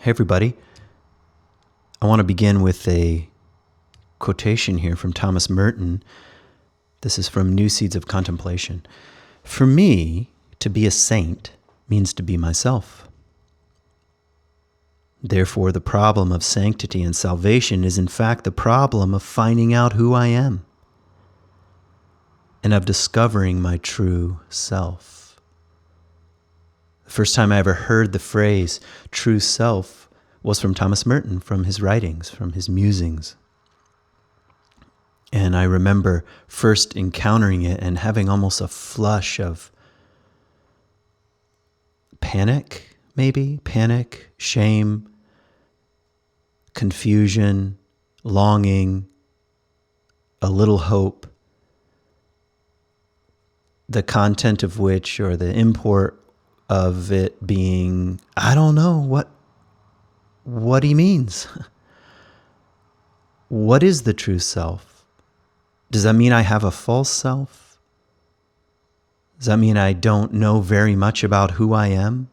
Hey everybody. I want to begin with a quotation here from Thomas Merton. This is from New Seeds of Contemplation. For me, to be a saint means to be myself. Therefore, the problem of sanctity and salvation is in fact the problem of finding out who I am and of discovering my true self. The first time I ever heard the phrase true self was from Thomas Merton, from his writings, from his musings. And I remember first encountering it and having almost a flush of panic, shame, confusion, longing, a little hope, the content of which, or the import of it being, I don't know what he means. What is the true self? Does that mean I have a false self? Does that mean I don't know very much about who I am?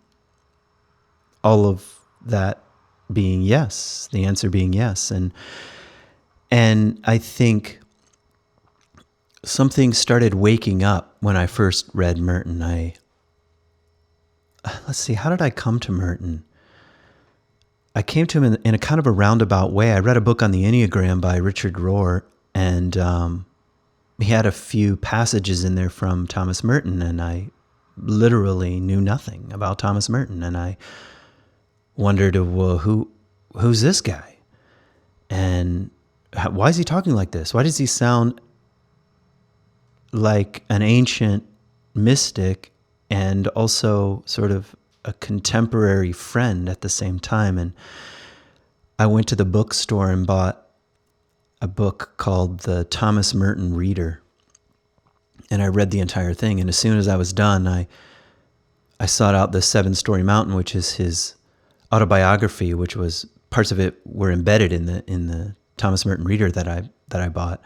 All of that being yes, the answer being yes. And I think something started waking up when I first read Merton. Let's see, how did I come to Merton? I came to him in a kind of a roundabout way. I read a book on the Enneagram by Richard Rohr, and he had a few passages in there from Thomas Merton, and I literally knew nothing about Thomas Merton, and I wondered, well, who's this guy? And why is he talking like this? Why does he sound like an ancient mystic and also sort of a contemporary friend at the same time? And I went to the bookstore and bought a book called The Thomas Merton Reader. And I read the entire thing. And as soon as I was done, I sought out The 7-Story Mountain, which is his autobiography, which was parts of it were embedded in the Thomas Merton Reader that I bought.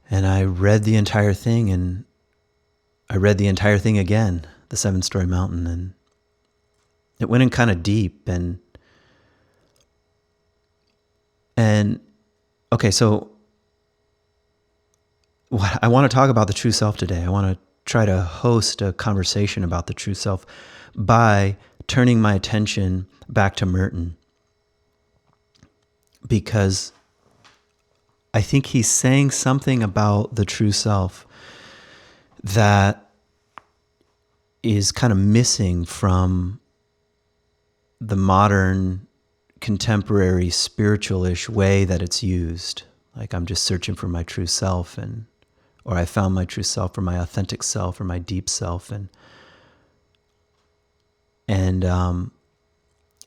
And I read the entire thing, and I read the entire thing again, The 7-Story Mountain, and it went in kind of deep. And okay, so I want to talk about the true self today. I want to try to host a conversation about the true self by turning my attention back to Merton, because I think he's saying something about the true self that is kind of missing from the modern, contemporary, spiritual-ish way that it's used. Like, I'm just searching for my true self, or I found my true self, or my authentic self, or my deep self, and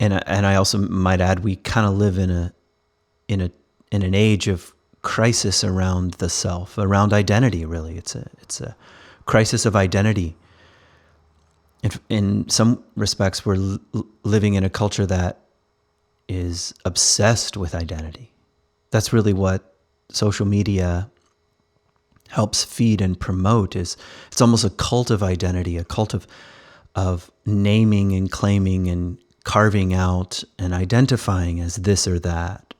I also might add, we kind of live in an age of crisis around the self, around identity. Really, it's a crisis of identity. In some respects, we're living in a culture that is obsessed with identity. That's really what social media helps feed and promote. It's almost a cult of identity, a cult of naming and claiming and carving out and identifying as this or that.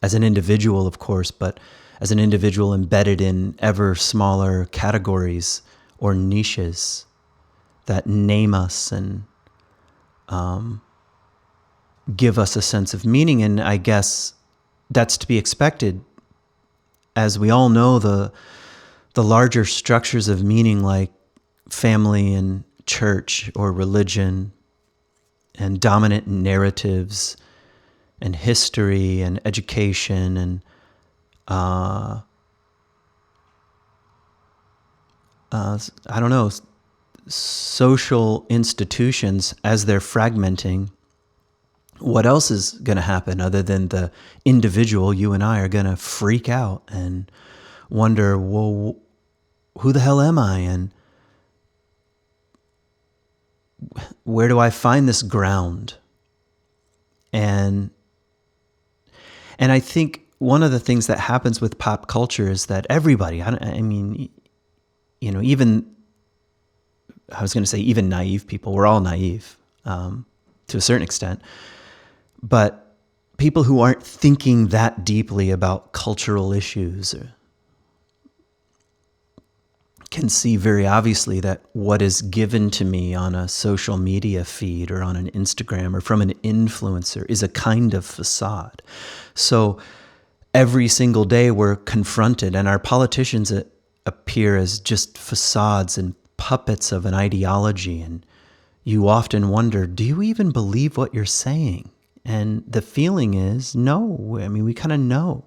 As an individual, of course, but as an individual embedded in ever smaller categories or niches that name us and give us a sense of meaning. And I guess that's to be expected, as we all know the larger structures of meaning, like family and church or religion, and dominant narratives and history and education and I don't know, social institutions, as they're fragmenting. What else is going to happen other than the individual? You and I are going to freak out and wonder, well, who the hell am I? And where do I find this ground? And I think one of the things that happens with pop culture is that everybody, I mean, you know, even, I was going to say even naive people, we're all naive, to a certain extent. But people who aren't thinking that deeply about cultural issues can see very obviously that what is given to me on a social media feed or on an Instagram or from an influencer is a kind of facade. So every single day we're confronted, and our politicians appear as just facades and puppets of an ideology. And you often wonder, do you even believe what you're saying? And the feeling is, no. I mean, we kind of know.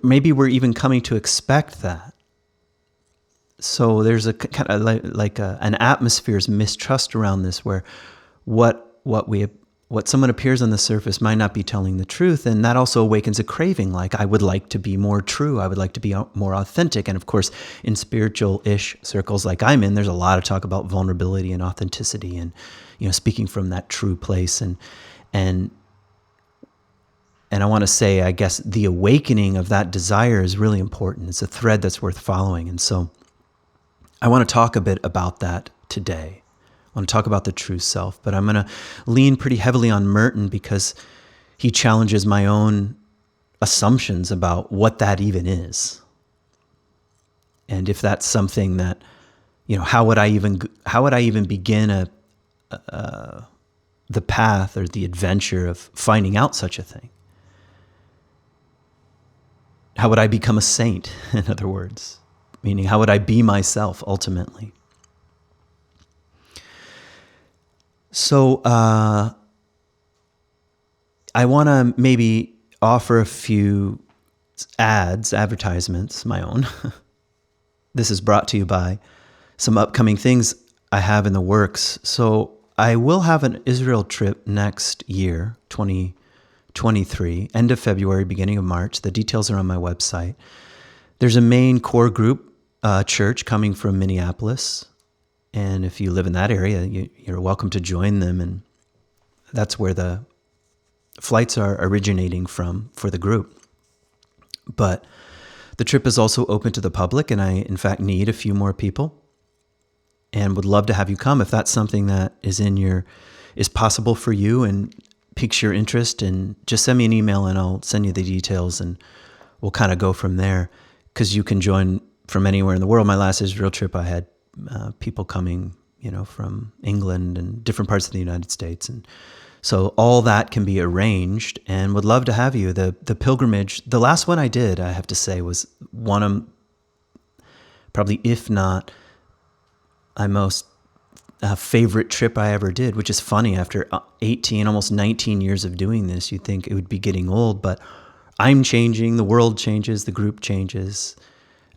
Maybe we're even coming to expect that. So there's a kind of like an atmosphere's mistrust around this, where what someone appears on the surface might not be telling the truth, and that also awakens a craving. Like, I would like to be more true. I would like to be more authentic. And of course, in spiritual-ish circles like I'm in, there's a lot of talk about vulnerability and authenticity, and speaking from that true place. And I want to say, I guess, the awakening of that desire is really important. It's a thread that's worth following, and so I want to talk a bit about that today. I want to talk about the true self, but I'm going to lean pretty heavily on Merton because he challenges my own assumptions about what that even is. And if that's something that, how would I even begin the path or the adventure of finding out such a thing? How would I become a saint, in other words? Meaning, how would I be myself ultimately? So I want to maybe offer a few advertisements, my own. This is brought to you by some upcoming things I have in the works. So I will have an Israel trip next year, 2023, end of February, beginning of March. The details are on my website. There's a main core group church coming from Minneapolis. And if you live in that area, you're welcome to join them. And that's where the flights are originating from for the group. But the trip is also open to the public, and I, in fact, need a few more people and would love to have you come if that's something that is possible for you and piques your interest. And just send me an email and I'll send you the details, and we'll kind of go from there, because you can join from anywhere in the world. My last Israel trip, I had people coming, from England and different parts of the United States. And so all that can be arranged, and would love to have you. The pilgrimage, the last one I did, I have to say, was one of probably, if not my most favorite trip I ever did, which is funny. After 18, almost 19 years of doing this, you'd think it would be getting old, but I'm changing, the world changes, the group changes.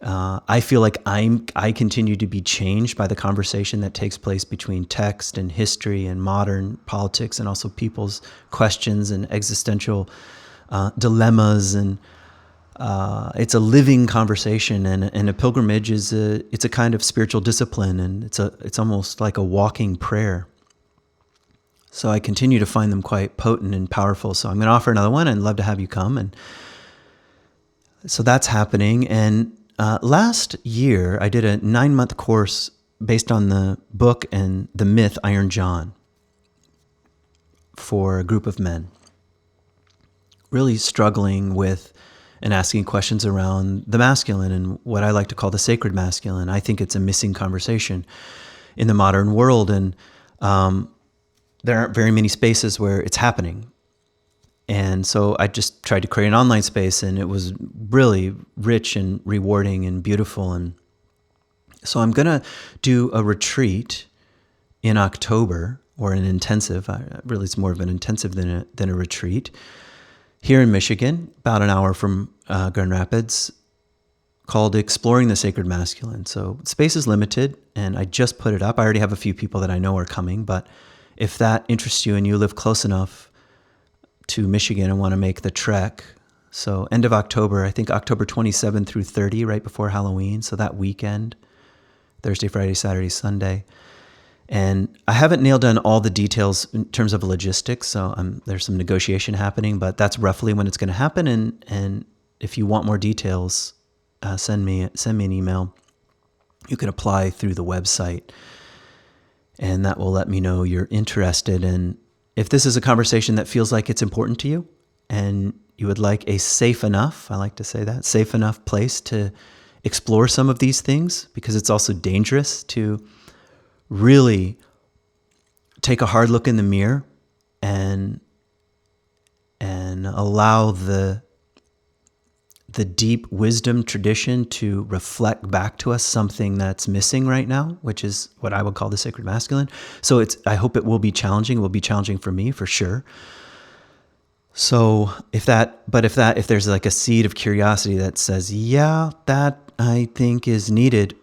I feel like I continue to be changed by the conversation that takes place between text and history and modern politics, and also people's questions and existential dilemmas. And it's a living conversation, and a pilgrimage it's a kind of spiritual discipline, and it's almost like a walking prayer. So I continue to find them quite potent and powerful. So I'm going to offer another one, and love to have you come. And so that's happening. And last year, I did a 9-month course based on the book and the myth Iron John for a group of men, really struggling with and asking questions around the masculine and what I like to call the sacred masculine. I think it's a missing conversation in the modern world, and there aren't very many spaces where it's happening. And so I just tried to create an online space, and it was really rich and rewarding and beautiful. And so I'm going to do a retreat in October, or an intensive. Really, it's more of an intensive than a retreat, here in Michigan, about an hour from Grand Rapids, called Exploring the Sacred Masculine. So space is limited, and I just put it up. I already have a few people that I know are coming, but if that interests you and you live close enough to Michigan and want to make the trek, so end of October, I think October 27 through 30, right before Halloween, so that weekend, Thursday, Friday, Saturday, Sunday. And I haven't nailed down all the details in terms of logistics, so there's some negotiation happening, but that's roughly when it's going to happen. And if you want more details, send me an email. You can apply through the website, and that will let me know you're interested. And if this is a conversation that feels like it's important to you and you would like a safe enough, I like to say that, safe enough place to explore some of these things, because it's also dangerous to really take a hard look in the mirror and allow the deep wisdom tradition to reflect back to us something that's missing right now, which is what I would call the sacred masculine. So I hope it will be challenging. It will be challenging for me, for sure. So if there's like a seed of curiosity that says, yeah, that I think is needed,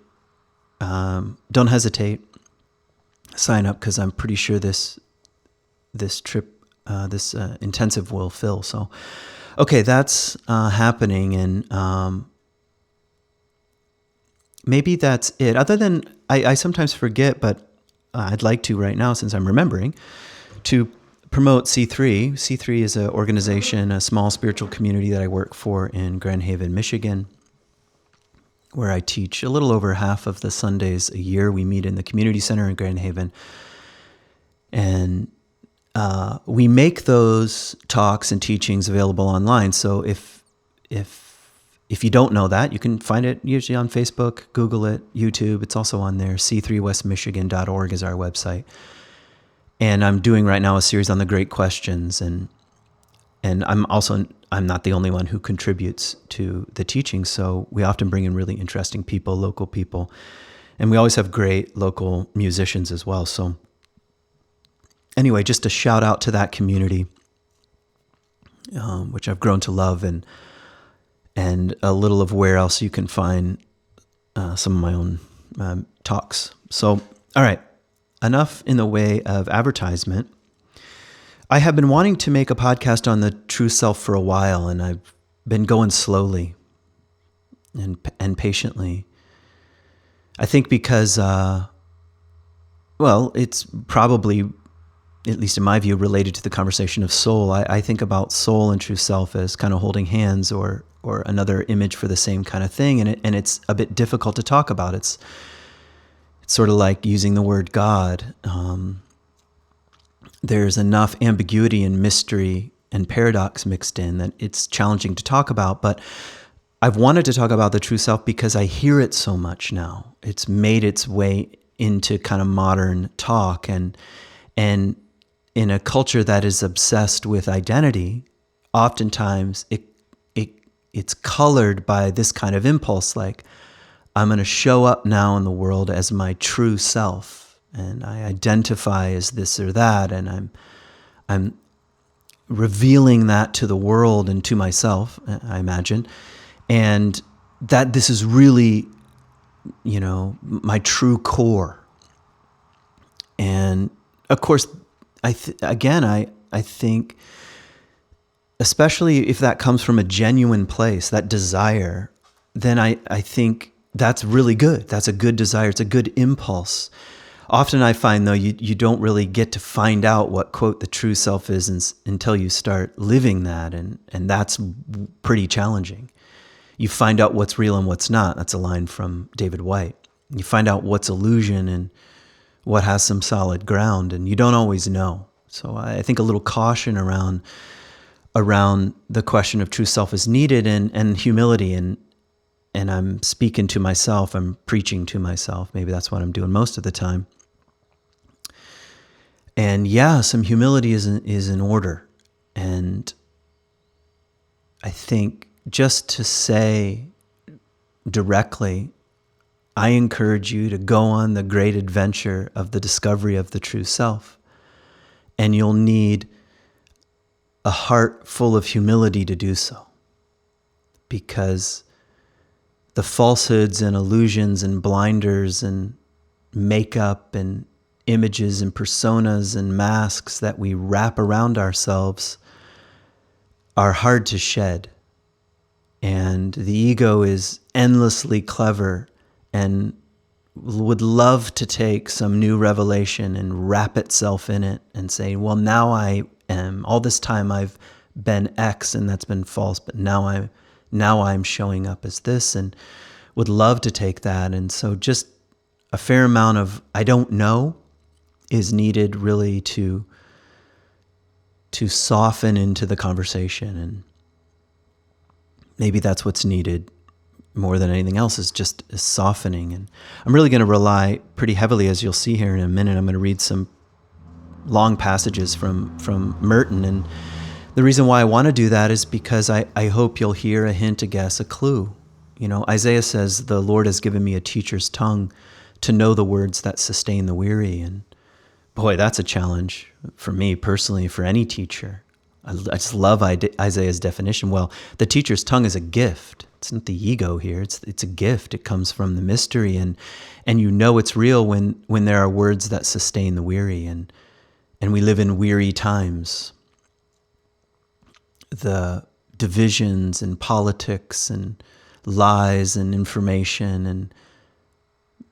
don't hesitate. Sign up, because I'm pretty sure this intensive will fill. So, okay, that's happening, and maybe that's it. Other than, I sometimes forget, but I'd like to right now, since I'm remembering, to promote C3. C3 is an organization, a small spiritual community that I work for in Grand Haven, Michigan, where I teach a little over half of the Sundays a year. We meet in the community center in Grand Haven, and we make those talks and teachings available online. So if you don't know that, you can find it usually on Facebook, Google it, YouTube. It's also on there. c3westmichigan.org is our website. And I'm doing right now a series on the great questions, and I'm not the only one who contributes to the teaching. So we often bring in really interesting people, local people, and we always have great local musicians as well. So anyway, just a shout out to that community, which I've grown to love, and a little of where else you can find some of my own talks. So, all right, enough in the way of advertisement. I have been wanting to make a podcast on the true self for a while, and I've been going slowly and patiently. I think because, it's probably, at least in my view, related to the conversation of soul. I think about soul and true self as kind of holding hands, or another image for the same kind of thing, and it's a bit difficult to talk about. It's sort of like using the word God. There's enough ambiguity and mystery and paradox mixed in that it's challenging to talk about. But I've wanted to talk about the true self because I hear it so much now. It's made its way into kind of modern talk, and in a culture that is obsessed with identity, oftentimes it's colored by this kind of impulse, like, I'm going to show up now in the world as my true self, and I identify as this or that, and I'm revealing that to the world and to myself, I imagine, and that this is really, my true core. And of course, I think, especially if that comes from a genuine place, that desire, then I think that's really good. That's a good desire. It's a good impulse. Often I find, though, you don't really get to find out what, quote, the true self is until you start living that, and that's pretty challenging. You find out what's real and what's not. That's a line from David White. You find out what's illusion and what has some solid ground, and you don't always know. So I think a little caution around the question of true self is needed, and humility, and I'm speaking to myself, I'm preaching to myself. Maybe that's what I'm doing most of the time. And yeah, some humility is in order. And I think just to say directly, I encourage you to go on the great adventure of the discovery of the true self. And you'll need a heart full of humility to do so. Because the falsehoods and illusions and blinders and makeup and images and personas and masks that we wrap around ourselves are hard to shed. And the ego is endlessly clever and would love to take some new revelation and wrap itself in it and say, well, now I am, all this time I've been X and that's been false, but now I'm showing up as this, and would love to take that. And so just a fair amount of I don't know is needed really to to soften into the conversation. And maybe that's what's needed more than anything else, is just a softening. And I'm really going to rely pretty heavily, as you'll see here in a minute. I'm going to read some long passages from Merton. And the reason why I want to do that is because I hope you'll hear a hint, a guess, a clue. Isaiah says, the Lord has given me a teacher's tongue to know the words that sustain the weary. And boy, that's a challenge for me personally, for any teacher. I just love Isaiah's definition. Well, the teacher's tongue is a gift. It's not the ego here. It's a gift. It comes from the mystery, and it's real when there are words that sustain the weary, and we live in weary times. The divisions and politics and lies and information and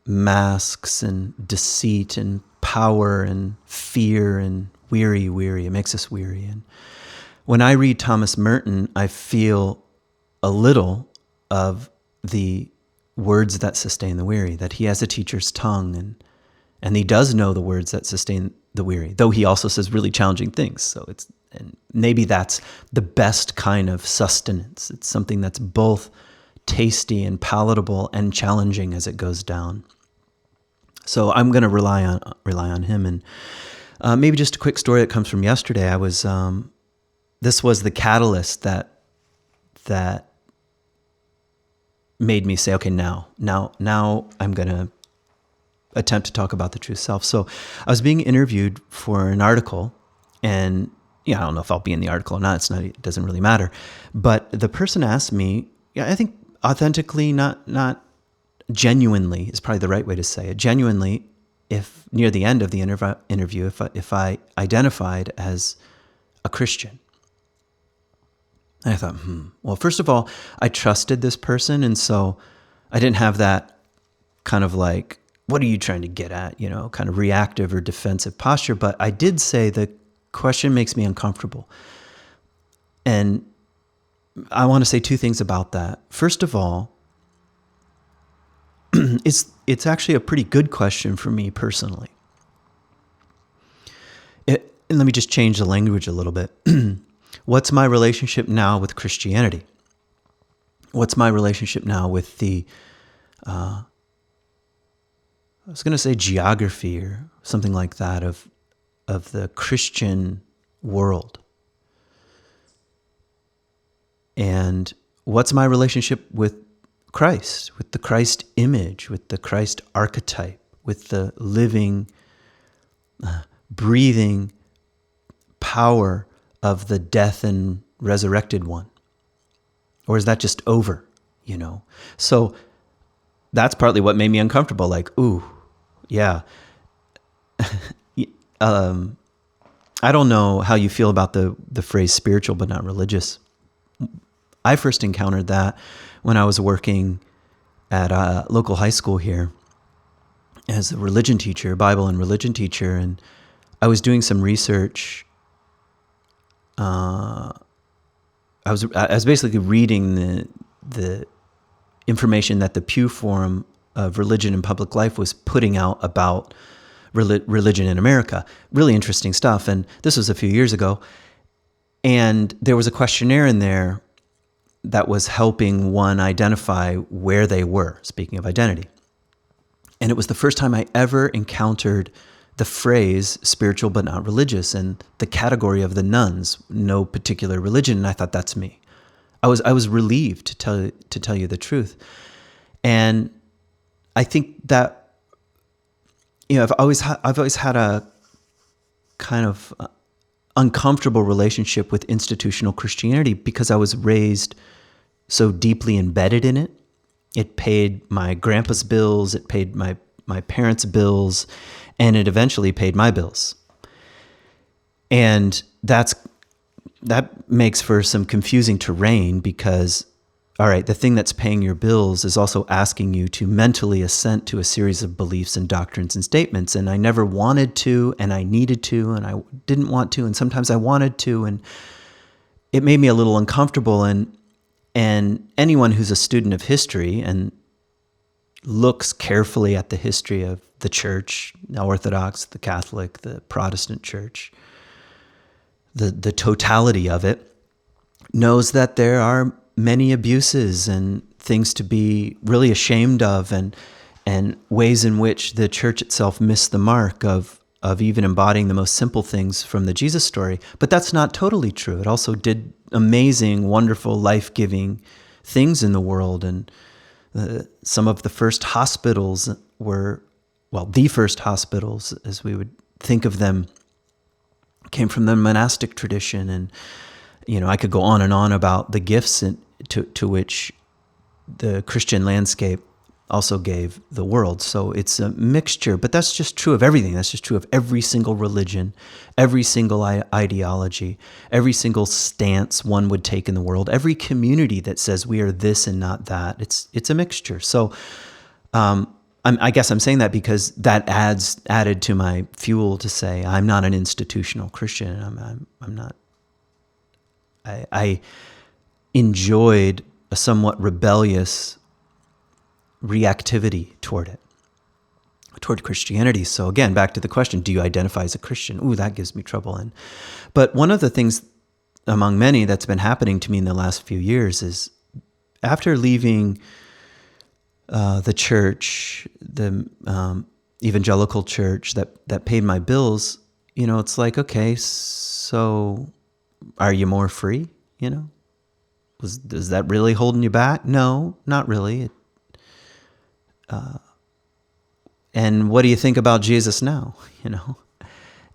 masks and deceit and power and fear and weary. It makes us weary. And when I read Thomas Merton, I feel a little of the words that sustain the weary, that he has a teacher's tongue, and he does know the words that sustain the weary, though he also says really challenging things. And maybe that's the best kind of sustenance. It's something that's both tasty and palatable and challenging as it goes down. So I'm going to rely on him. And maybe just a quick story that comes from yesterday. This was the catalyst that made me say, okay, now I'm going to attempt to talk about the true self. So I was being interviewed for an article, and I don't know if I'll be in the article or not. It doesn't really matter. But the person asked me, I think authentically, not genuinely is probably the right way to say it. Genuinely, if near the end of the interview, if I identified as a Christian. And I thought, well, first of all, I trusted this person, and so I didn't have that kind of like, what are you trying to get at, kind of reactive or defensive posture. But I did say the question makes me uncomfortable. And I want to say two things about that. First of all, it's actually a pretty good question for me personally. And let me just change the language a little bit. What's my relationship now with Christianity? What's my relationship now with the, I was going to say geography or something like that of the Christian world? And what's my relationship with Christ, with the Christ image, with the Christ archetype, with the living, breathing power of the death and resurrected one? Or is that just over, So that's partly what made me uncomfortable. Like, ooh, yeah. I don't know how you feel about the phrase spiritual but not religious. I first encountered that when I was working at a local high school here as a religion teacher, Bible and religion teacher, and I was doing some research. I was basically reading the information that the Pew Forum of Religion and Public Life was putting out about religion in America. Really interesting stuff. And this was a few years ago. And there was a questionnaire in there that was helping one identify where they were, speaking of identity. And it was the first time I ever encountered the phrase spiritual but not religious, and the category of the nuns, no particular religion. And I thought, that's me. I was relieved to tell you the truth. And I think that, I've always had a kind of uncomfortable relationship with institutional Christianity because I was raised so deeply embedded in it. It paid my grandpa's bills, it paid my parents' bills, and it eventually paid my bills. And that makes for some confusing terrain because, all right, the thing that's paying your bills is also asking you to mentally assent to a series of beliefs and doctrines and statements. And I never wanted to, and I needed to, and I didn't want to, and sometimes I wanted to, and it made me a little uncomfortable. And anyone who's a student of history and looks carefully at the history of the church, the Orthodox, the Catholic, the Protestant church, the totality of it, knows that there are many abuses and things to be really ashamed of, and ways in which the church itself missed the mark of even embodying the most simple things from the Jesus story. But that's not totally true. It also did amazing, wonderful, life-giving things in the world. And some of the first hospitals were, well, the first hospitals, as we would think of them, came from the monastic tradition. And, I could go on and on about the gifts to which the Christian landscape also gave the world. So it's a mixture, but that's just true of everything. That's just true of every single religion, every single ideology, every single stance one would take in the world, every community that says we are this and not that. It's a mixture. So I guess I'm saying that because that added to my fuel to say I'm not an institutional Christian. I'm not. I enjoyed a somewhat rebellious reactivity toward Christianity. So again, back to the question, do you identify as a Christian? Ooh, that gives me trouble. But one of the things among many that's been happening to me in the last few years is after leaving the church, the evangelical church that paid my bills, it's like, okay, so are you more free? Is that really holding you back? No, not really. And what do you think about Jesus now?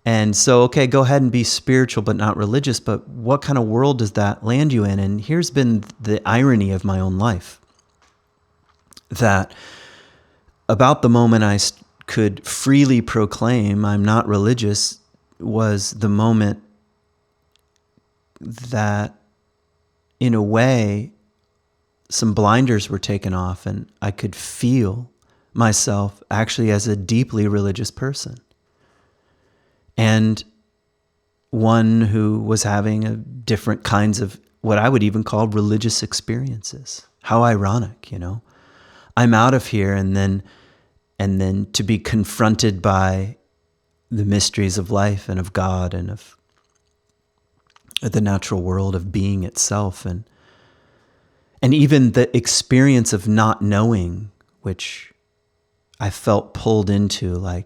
And so, okay, go ahead and be spiritual, but not religious. But what kind of world does that land you in? And here's been the irony of my own life, that about the moment I could freely proclaim I'm not religious was the moment that, in a way, some blinders were taken off and I could feel myself actually as a deeply religious person. And one who was having different kinds of what I would even call religious experiences. How ironic, I'm out of here and then to be confronted by the mysteries of life and of God and of the natural world of being itself, and even the experience of not knowing, which I felt pulled into. Like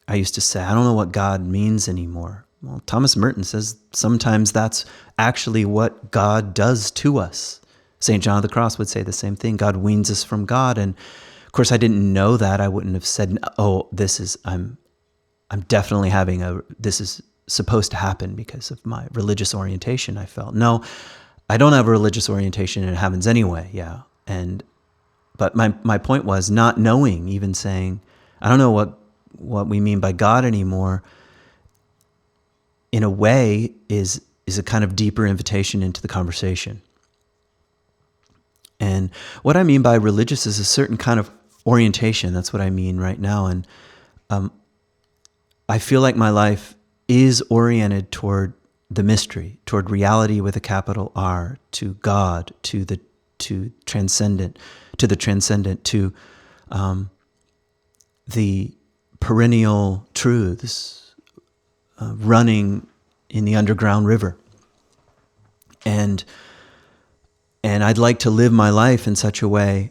I used to say, I don't know what God means anymore. Well, Thomas Merton says sometimes that's actually what God does to us. St. John of the Cross would say the same thing. God weans us from God. And of course, I didn't know that. I wouldn't have said, oh, I'm definitely this is supposed to happen because of my religious orientation. I felt, no, I don't have a religious orientation and it happens anyway. Yeah. But my point was not knowing, even saying, I don't know what we mean by God anymore, in a way is a kind of deeper invitation into the conversation. And what I mean by religious is a certain kind of orientation. That's what I mean right now. And I feel like my life is oriented toward the mystery, toward reality with a capital R, to God, to the transcendent, to the perennial truths running in the underground river. And I'd like to live my life in such a way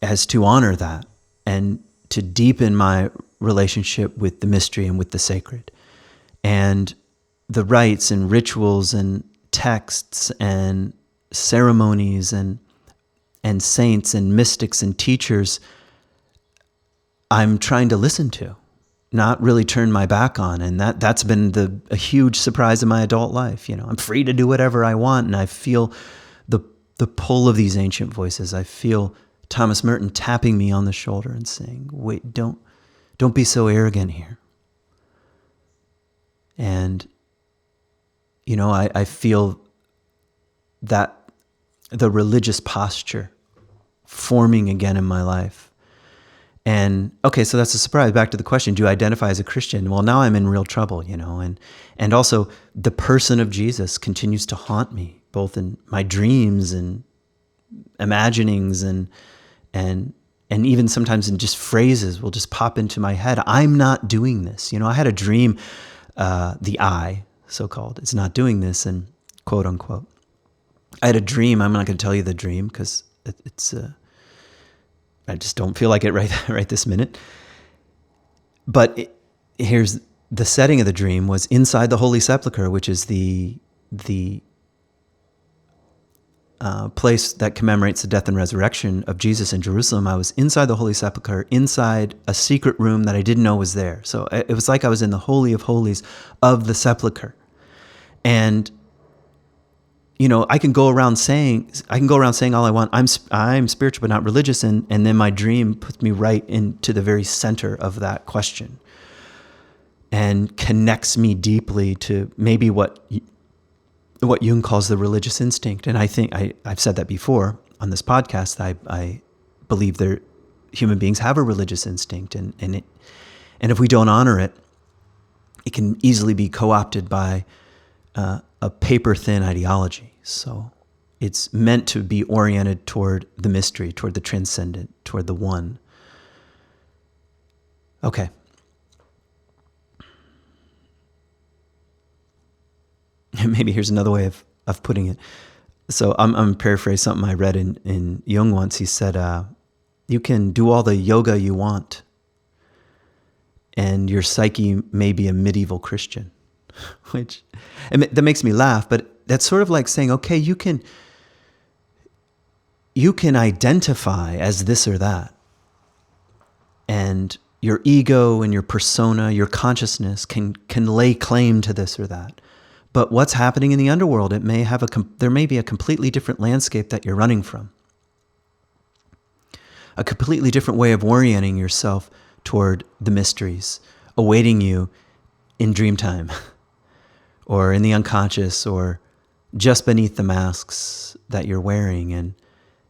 as to honor that and to deepen my relationship with the mystery and with the sacred. And the rites and rituals and texts and ceremonies and saints and mystics and teachers I'm trying to listen to, not really turn my back on. And that's been a huge surprise in my adult life. I'm free to do whatever I want, and I feel the pull of these ancient voices. I feel Thomas Merton tapping me on the shoulder and saying, wait, don't be so arrogant here. And, I feel that the religious posture forming again in my life. And, okay, so that's a surprise. Back to the question, do you identify as a Christian? Well, now I'm in real trouble, and also the person of Jesus continues to haunt me, both in my dreams and imaginings and even sometimes in just phrases will just pop into my head. I'm not doing this. I had a dream, the eye, so-called, is not doing this, and quote unquote. I had a dream. I'm not going to tell you the dream because it's I just don't feel like it right this minute. But here's the setting of the dream: was inside the Holy Sepulchre, which is the place that commemorates the death and resurrection of Jesus in Jerusalem. I was inside the Holy Sepulchre, inside a secret room that I didn't know was there. So it was like I was in the Holy of Holies of the Sepulchre. And, I can go around saying all I want. I'm spiritual but not religious, and then my dream puts me right into the very center of that question and connects me deeply to maybe what Jung calls the religious instinct. And I think I've said that before on this podcast. I believe human beings have a religious instinct, and if we don't honor it, it can easily be co-opted by a paper-thin ideology. So it's meant to be oriented toward the mystery, toward the transcendent, toward the one. Okay. Maybe here's another way of putting it. So I'm going to paraphrase something I read in Jung once. He said, you can do all the yoga you want, and your psyche may be a medieval Christian, which that makes me laugh, but that's sort of like saying, okay, you can identify as this or that, and your ego and your persona, your consciousness can lay claim to this or that. But what's happening in the underworld? There may be a completely different landscape that you're running from, a completely different way of orienting yourself toward the mysteries awaiting you in dream time, or in the unconscious, or just beneath the masks that you're wearing. And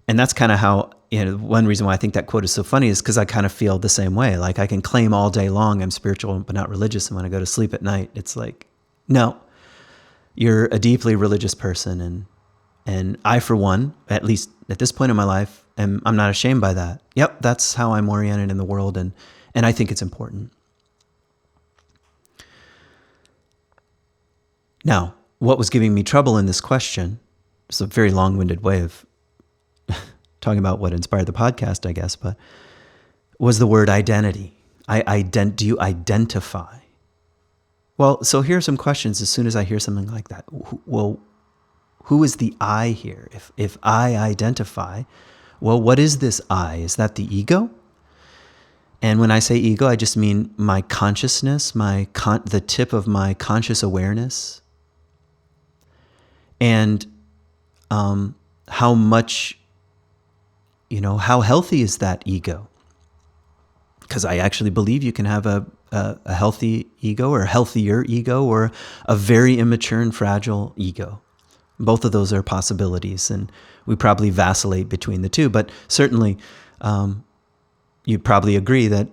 that's kind of how, one reason why I think that quote is so funny is because I kind of feel the same way. Like, I can claim all day long I'm spiritual but not religious, and when I go to sleep at night, it's like, no, you're a deeply religious person. And I, for one, at least at this point in my life, I'm not ashamed by that. Yep, that's how I'm oriented in the world, and I think it's important. Now, what was giving me trouble in this question, it's a very long-winded way of talking about what inspired the podcast, I guess, but was the word identity. Do you identify? Well, so here are some questions as soon as I hear something like that. Well, who is the I here? If I identify, well, what is this I? Is that the ego? And when I say ego, I just mean my consciousness, the tip of my conscious awareness. And how much, how healthy is that ego? Because I actually believe you can have a healthy ego, or a healthier ego, or a very immature and fragile ego. Both of those are possibilities, and we probably vacillate between the two. But certainly, you'd probably agree that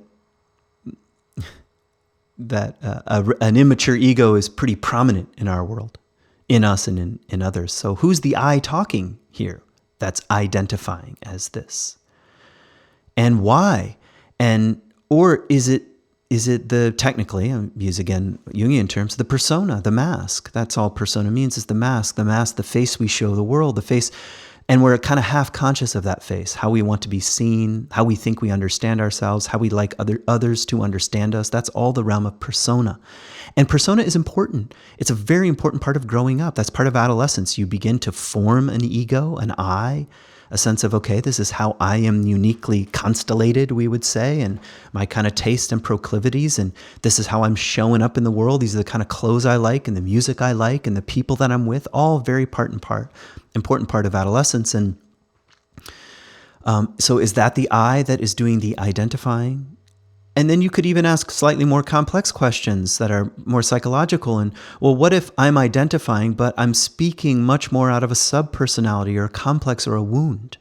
an immature ego is pretty prominent in our world, in us and in others. So who's the I talking here that's identifying as this? And why? Or is it technically, I'll use again Jungian terms, the persona, the mask? That's all persona means, is the mask, the face we show the world, the face. And we're kind of half conscious of that face, how we want to be seen, how we think we understand ourselves, how we like others to understand us. That's all the realm of persona. And persona is important. It's a very important part of growing up. That's part of adolescence. You begin to form an ego, an I, a sense of, okay, this is how I am uniquely constellated, we would say, and my kind of taste and proclivities, and this is how I'm showing up in the world. These are the kind of clothes I like, and the music I like, and the people that I'm with, all very important part of adolescence. And so is that the I that is doing the identifying? And then you could even ask slightly more complex questions that are more psychological. And, well, what if I'm identifying, but I'm speaking much more out of a subpersonality or a complex or a wound?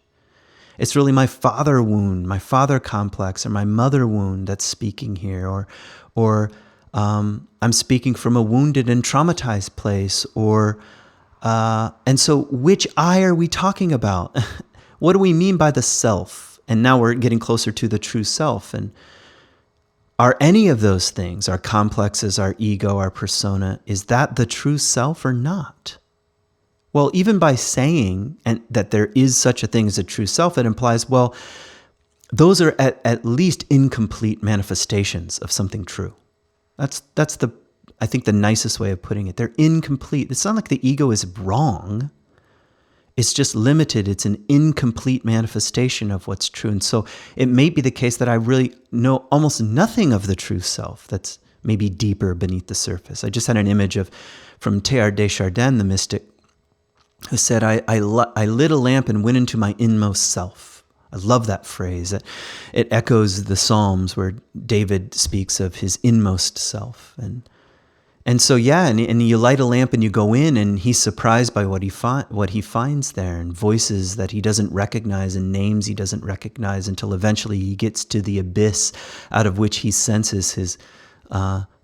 It's really my father wound, my father complex, or my mother wound that's speaking here. Or I'm speaking from a wounded and traumatized place. And so which I are we talking about? What do we mean by the self? And now we're getting closer to the true self. And Are any of those things, our complexes, our ego, our persona, is that the true self or not? Well, even by saying that there is such a thing as a true self, it implies, well, those are at least incomplete manifestations of something true. That's I think the nicest way of putting it. They're incomplete. It's not like the ego is wrong. It's just limited. It's an incomplete manifestation of what's true. And so it may be the case that I really know almost nothing of the true self that's maybe deeper beneath the surface. I just had an image from Teilhard de Chardin, the mystic, who said, I lit a lamp and went into my inmost self. I love that phrase. It echoes the Psalms where David speaks of his inmost self. And so, yeah, and you light a lamp and you go in, and he's surprised by what he finds there, and voices that he doesn't recognize and names he doesn't recognize, until eventually he gets to the abyss out of which he senses his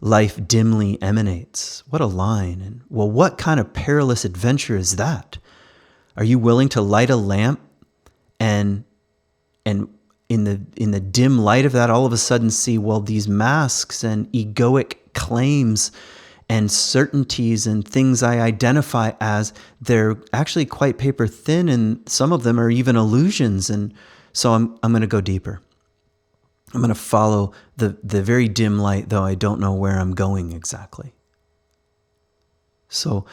life dimly emanates. What a line. And well, what kind of perilous adventure is that? Are you willing to light a lamp and in the dim light of that, all of a sudden see, well, these masks and egoic claims and certainties and things I identify as, they're actually quite paper thin, and some of them are even illusions. And so I'm going to go deeper. I'm going to follow the very dim light, though I don't know where I'm going exactly. So,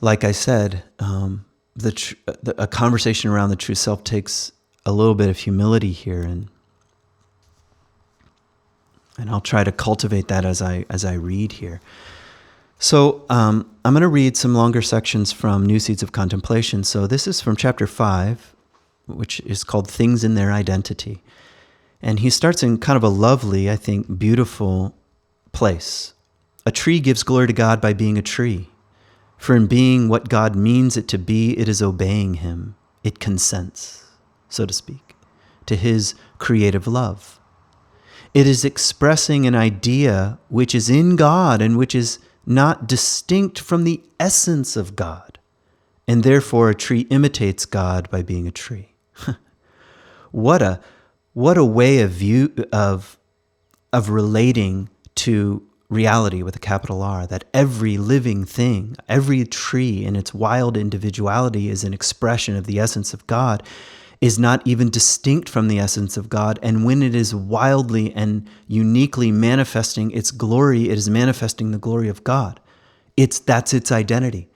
like I said, a conversation around the true self takes a little bit of humility here, and I'll try to cultivate that as I read here. So I'm going to read some longer sections from New Seeds of Contemplation. So this is from chapter 5, which is called Things in Their Identity. And he starts in kind of a lovely, I think, beautiful place. A tree gives glory to God by being a tree. For in being what God means it to be, it is obeying him. It consents, so to speak, to his creative love. It is expressing an idea which is in God and which is not distinct from the essence of God. And therefore a tree imitates God by being a tree. What a way of relating to reality with a capital R, that every living thing, every tree in its wild individuality is an expression of the essence of God, is not even distinct from the essence of God. And when it is wildly and uniquely manifesting its glory, it is manifesting the glory of God. That's its identity,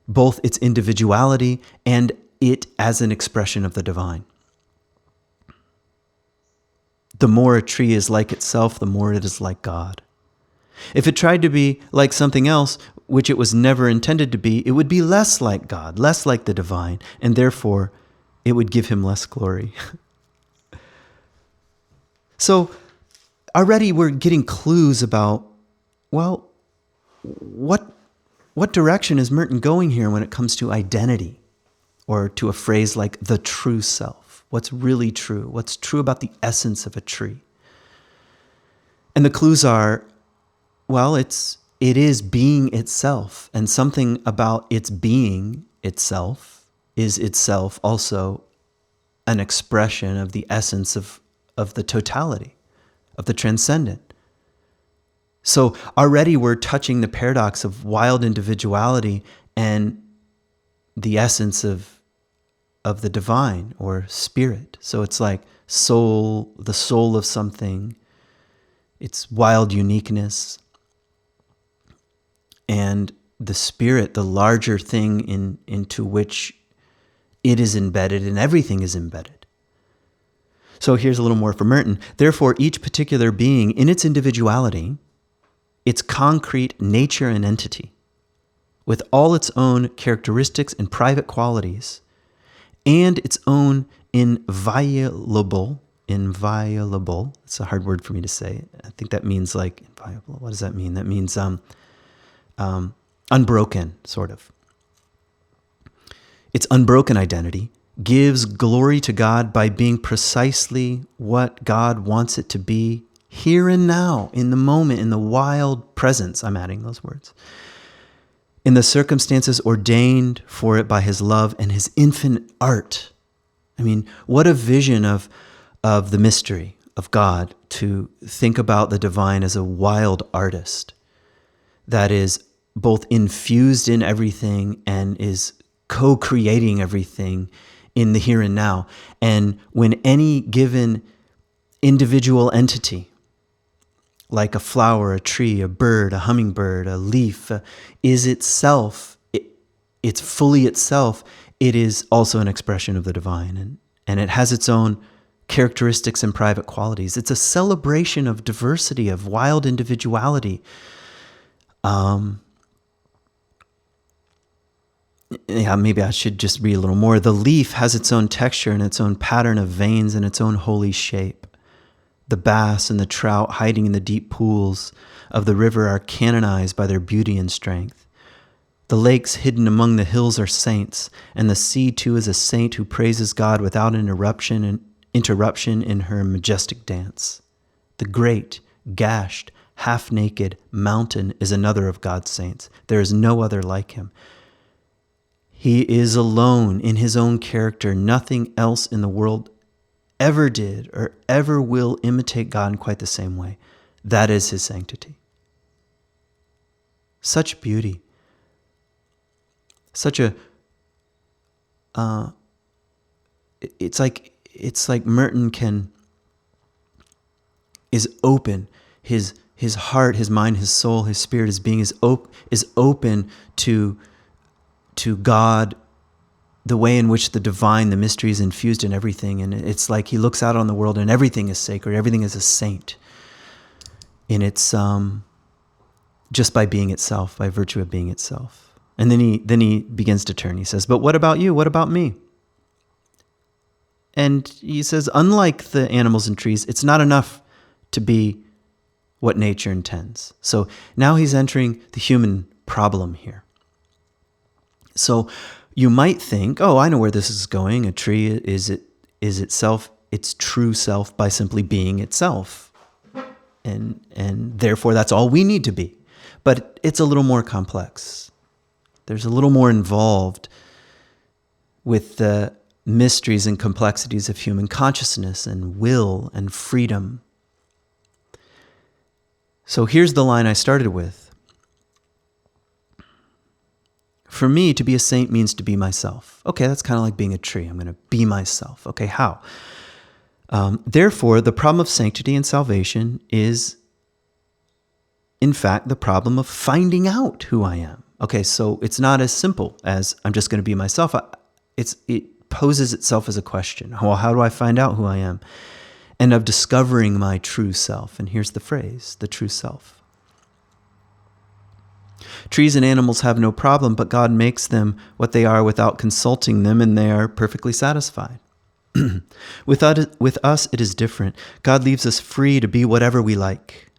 both its individuality and it as an expression of the divine. The more a tree is like itself, the more it is like God. If it tried to be like something else, which it was never intended to be, it would be less like God, less like the divine, and therefore it would give him less glory. So already we're getting clues about, well, what direction is Merton going here when it comes to identity, or to a phrase like the true self? What's really true? What's true about the essence of a tree? And the clues are, well, it is being itself, and something about its being itself is itself also an expression of the essence of the totality, of the transcendent. So already we're touching the paradox of wild individuality and the essence of the divine or spirit. So it's like soul, the soul of something, its wild uniqueness, and the spirit, the larger thing into which it is embedded, and everything is embedded. So here's a little more from Merton. Therefore, each particular being in its individuality, its concrete nature and entity, with all its own characteristics and private qualities, and its own inviolable, it's a hard word for me to say. I think that means like inviolable. What does that mean? That means unbroken, sort of. Its unbroken identity gives glory to God by being precisely what God wants it to be here and now, in the moment, in the wild presence. I'm adding those words. In the circumstances ordained for it by his love and his infinite art. I mean, what a vision of the mystery of God to think about the divine as a wild artist that is both infused in everything and is co-creating everything in the here and now. And when any given individual entity, like a flower, a tree, a bird, a hummingbird, a leaf, is itself, it's fully itself, it is also an expression of the divine. And it has its own characteristics and private qualities. It's a celebration of diversity, of wild individuality. Maybe I should just read a little more. The leaf has its own texture and its own pattern of veins and its own holy shape. The bass and the trout hiding in the deep pools of the river are canonized by their beauty and strength. The lakes hidden among the hills are saints, and the sea too is a saint who praises God without interruption in her majestic dance. The great, gashed, half-naked mountain is another of God's saints. There is no other like him. He is alone in his own character. Nothing else in the world ever did or ever will imitate God in quite the same way. That is his sanctity. Such beauty. Such a, it's like Merton is open. His heart, his mind, his soul, his spirit, his being is open to God, the way in which the divine, the mystery is infused in everything. And it's like he looks out on the world and everything is sacred. Everything is a saint. And it's just by being itself, by virtue of being itself. And then he begins to turn. He says, but what about you? What about me? And he says, unlike the animals and trees, it's not enough to be what nature intends. So now he's entering the human problem here. So you might think, oh, I know where this is going. A tree is itself, its true self by simply being itself. And therefore that's all we need to be. But it's a little more complex. There's a little more involved with the mysteries and complexities of human consciousness and will and freedom. So here's the line I started with. For me, to be a saint means to be myself. Okay, that's kind of like being a tree. I'm going to be myself. Okay, how? Therefore, the problem of sanctity and salvation is, in fact, the problem of finding out who I am. Okay, so it's not as simple as I'm just going to be myself. It poses itself as a question. Well, how do I find out who I am? And of discovering my true self. And here's the phrase, the true self. Trees and animals have no problem, but God makes them what they are without consulting them, and they are perfectly satisfied. With us, it is different. God leaves us free to be whatever we like.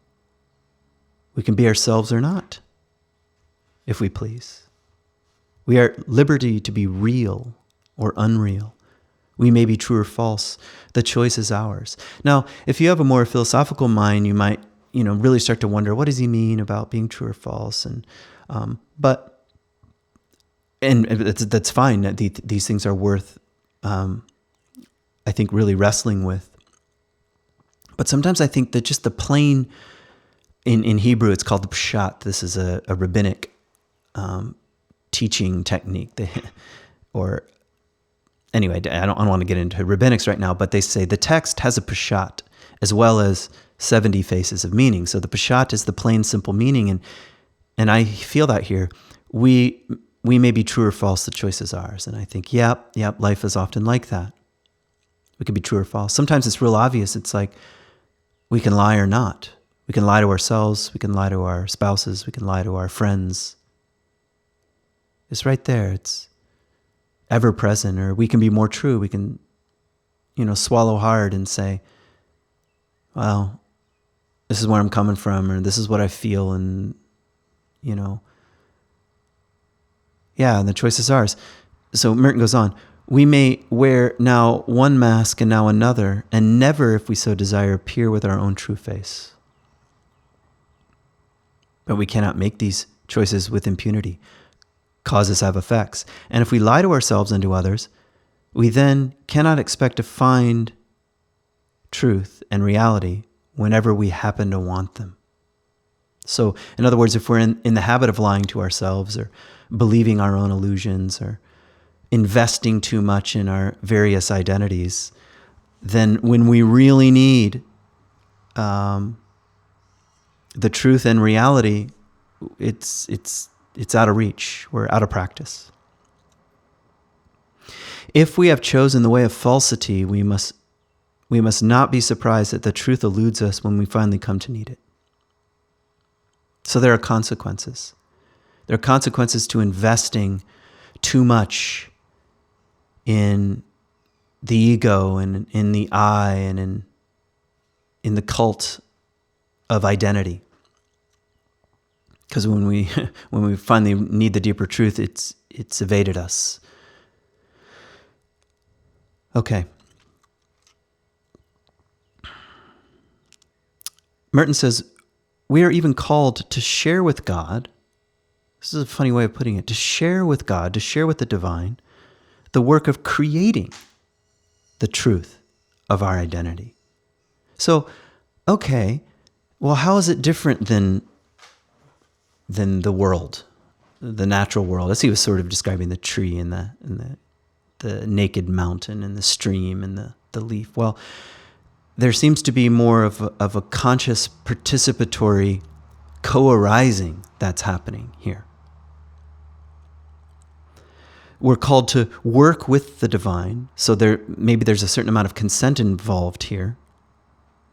We can be ourselves or not, if we please. We are at liberty to be real or unreal. We may be true or false. The choice is ours. Now, if you have a more philosophical mind, you might really start to wonder, what does he mean about being true or false? And that's fine. These things are worth, I think, really wrestling with. But sometimes I think that just the plain, in Hebrew, it's called the pshat. This is a rabbinic teaching technique. Anyway, I don't want to get into rabbinics right now, but they say the text has a pshat as well as 70 faces of meaning. So the pshat is the plain, simple meaning. And I feel that here. We may be true or false, the choice is ours. And I think, yep, life is often like that. We can be true or false. Sometimes it's real obvious. It's like we can lie or not. We can lie to ourselves. We can lie to our spouses. We can lie to our friends. It's right there. It's ever present. Or we can be more true. We can, swallow hard and say, well, this is where I'm coming from, or this is what I feel, and, and the choice is ours. So Merton goes on, we may wear now one mask and now another, and never, if we so desire, appear with our own true face. But we cannot make these choices with impunity. Causes have effects. And if we lie to ourselves and to others, we then cannot expect to find truth and reality whenever we happen to want them. So, in other words, if we're in the habit of lying to ourselves or believing our own illusions or investing too much in our various identities, then when we really need the truth and reality, it's out of reach. We're out of practice. If we have chosen the way of falsity, we must not be surprised that the truth eludes us when we finally come to need it. So there are consequences. There are consequences to investing too much in the ego and in the I and in the cult of identity. Because when we finally need the deeper truth, it's evaded us. Okay. Merton says, we are even called to share with God. This is a funny way of putting it. To share with God, to share with the divine, the work of creating the truth of our identity. So, okay, well, how is it different than the world, the natural world? As he was sort of describing the tree and the naked mountain and the stream and the leaf. Well, there seems to be more of a conscious participatory co-arising that's happening here. We're called to work with the divine, so maybe there's a certain amount of consent involved here,